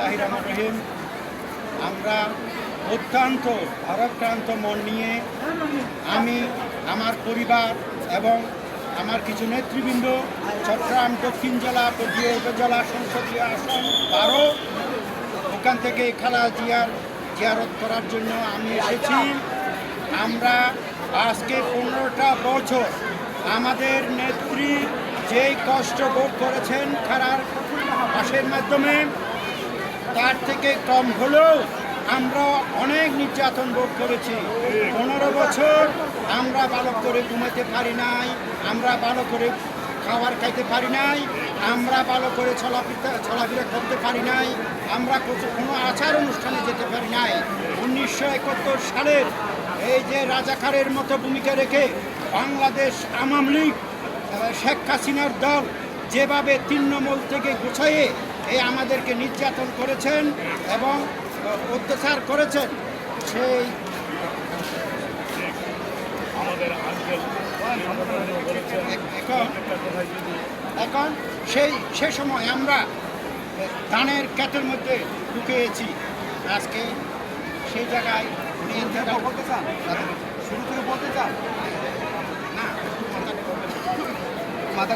বিসমিল্লাহির রহমানির রহিম। আমরা অত্যন্ত ভারাক্রান্ত মন নিয়ে আমি, আমার পরিবার এবং আমার কিছু নেতৃবৃন্দ চট্টগ্রাম দক্ষিণ জেলা পটিয়া উপজেলা সংসদীয় আসন 12 ওখান থেকে খালেদা জিয়ার জিয়ারত করার জন্য আমি এসেছি। আমরা আজকে 15টা বছর আমাদের নেত্রী যেই কষ্ট ভোগ করেছেন খারাপ পাশের মাধ্যমে, তার থেকে কম হলেও আমরা অনেক নির্যাতন ভোগ করেছি। 15 বছর আমরা ভালো করে ঘুমাতে পারি নাই, আমরা ভালো করে খাবার খাইতে পারি নাই, আমরা ভালো করে চলাফেরা করতে পারি নাই, আমরা কোনো আচার অনুষ্ঠানে যেতে পারি নাই। 1971 সালের এই যে রাজাকারের মতো ভূমিকা রেখে বাংলাদেশ আওয়ামী লীগ শেখ হাসিনার দল যেভাবে তৃণমূল থেকে গুছাইয়ে এই আমাদেরকে নির্যাতন করেছেন এবং অত্যাচার করেছেন, সেই এখন সে সময় আমরা ধানের ক্ষেতের মধ্যে ঢুকেছি। আজকে সেই জায়গায় বলতে চান, শুরু করে বলতে চান না